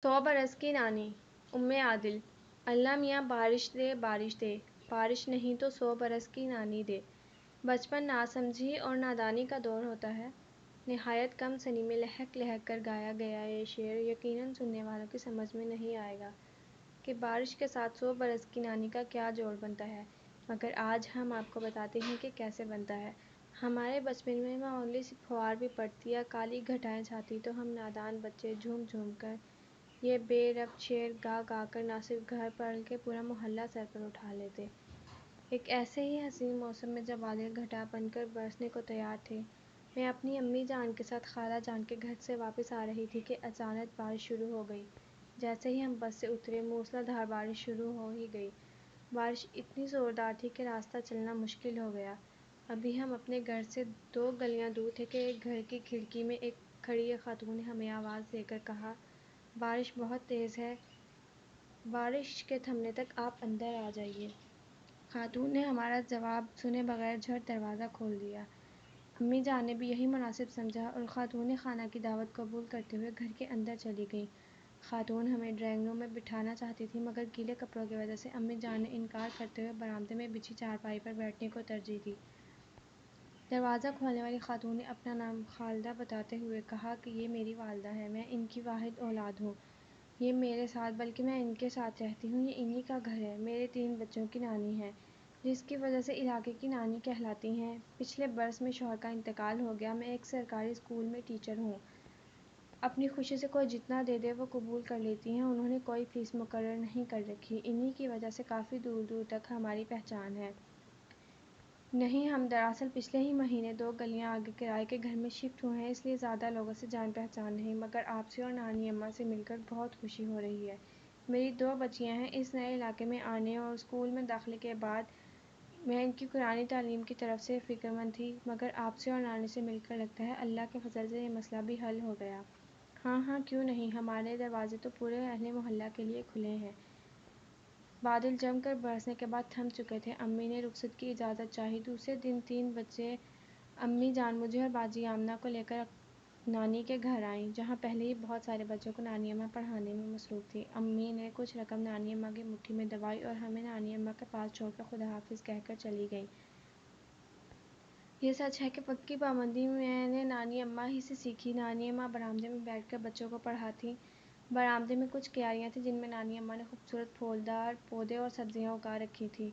100 برس کی نانی عادل۔ اللہ میاں بارش دے بارش دے، بارش نہیں تو 100 برس کی نانی دے۔ بچپن ناسمجھی اور نادانی کا دور ہوتا ہے۔ نہایت کم سنی میں لہک لہک کر گایا گیا یہ شعر یقیناً سننے والوں کی سمجھ میں نہیں آئے گا کہ بارش کے ساتھ 100 برس کی نانی کا کیا جوڑ بنتا ہے، مگر آج ہم آپ کو بتاتے ہیں کہ کیسے بنتا ہے۔ ہمارے بچپن میں معمولی سی پھوار بھی پڑتی یا کالی گھٹائیں چھاتی تو ہم نادان بچے جھوم جھوم کر یہ بے ربط شعر گا گا کر نہ صرف گھر بلکہ پورا محلہ سر پر اٹھا لیتے۔ ایک ایسے ہی حسین موسم میں جب بادل گھٹا بن کر برسنے کو تیار تھے، میں اپنی امی جان کے ساتھ خالہ جان کے گھر سے واپس آ رہی تھی کہ اچانک بارش شروع ہو گئی۔ جیسے ہی ہم بس سے اترے موسلا دھار بارش شروع ہو ہی گئی۔ بارش اتنی زوردار تھی کہ راستہ چلنا مشکل ہو گیا۔ ابھی ہم اپنے گھر سے 2 گلیاں دور تھے کہ ایک گھر کی کھڑکی میں ایک کھڑی خاتون نے ہمیں آواز دے کر کہا، بارش بہت تیز ہے، بارش کے تھمنے تک آپ اندر آ جائیے۔ خاتون نے ہمارا جواب سنے بغیر جھٹ دروازہ کھول دیا۔ امی جان نے بھی یہی مناسب سمجھا اور خاتون خانہ کی دعوت قبول کرتے ہوئے گھر کے اندر چلی گئیں۔ خاتون ہمیں ڈرائنگ روم میں بٹھانا چاہتی تھیں مگر گیلے کپڑوں کی وجہ سے امی جان نے انکار کرتے ہوئے برآمدے میں بچھی چارپائی پر بیٹھنے کو ترجیح دی۔ دروازہ کھولنے والی خاتون نے اپنا نام خالدہ بتاتے ہوئے کہا کہ یہ میری والدہ ہیں، میں ان کی واحد اولاد ہوں۔ یہ میرے ساتھ بلکہ میں ان کے ساتھ رہتی ہوں، یہ انہی کا گھر ہے، میرے 3 بچوں کی نانی ہیں، جس کی وجہ سے علاقے کی نانی کہلاتی ہیں۔ پچھلے برس میں شوہر کا انتقال ہو گیا، میں ایک سرکاری اسکول میں ٹیچر ہوں۔ اپنی خوشی سے کوئی جتنا دے دے وہ قبول کر لیتی ہیں، انہوں نے کوئی فیس مقرر نہیں کر رکھی، انہی کی وجہ سے کافی دور دور تک ہماری پہچان ہے۔ نہیں، ہم دراصل پچھلے ہی مہینے 2 گلیاں آگے کرائے کے گھر میں شفٹ ہوئے ہیں، اس لیے زیادہ لوگوں سے جان پہچان نہیں، مگر آپ سے اور نانی اماں سے مل کر بہت خوشی ہو رہی ہے۔ میری 2 بچیاں ہیں، اس نئے علاقے میں آنے اور اسکول میں داخلے کے بعد میں ان کی قرآنی تعلیم کی طرف سے فکرمند تھی، مگر آپ سے اور نانی سے مل کر لگتا ہے اللہ کے فضل سے یہ مسئلہ بھی حل ہو گیا۔ ہاں ہاں کیوں نہیں، ہمارے دروازے تو پورے اہل محلہ کے لیے کھلے ہیں۔ بادل جم کر برسنے کے بعد تھم چکے تھے، امی نے رخصت کی اجازت چاہی۔ دوسرے دن 3 بجے امی جان مجھے اور باجی آمنہ کو لے کر نانی کے گھر آئیں، جہاں پہلے ہی بہت سارے بچوں کو نانی اماں پڑھانے میں مصروف تھیں۔ امی نے کچھ رقم نانی اماں کی مٹھی میں دبائی اور ہمیں نانی اماں کے پاس چھوڑ کر خدا حافظ کہہ کر چلی گئیں۔ یہ سچ ہے کہ پکی پابندی میں نے نانی اماں ہی سے سیکھی۔ نانی اماں برآمدے میں بیٹھ کر بچوں کو پڑھاتیں۔ برآمدے میں کچھ کیاریاں تھیں جن میں نانی اماں نے خوبصورت پھولدار پودے اور سبزیاں اگا رکھی تھیں۔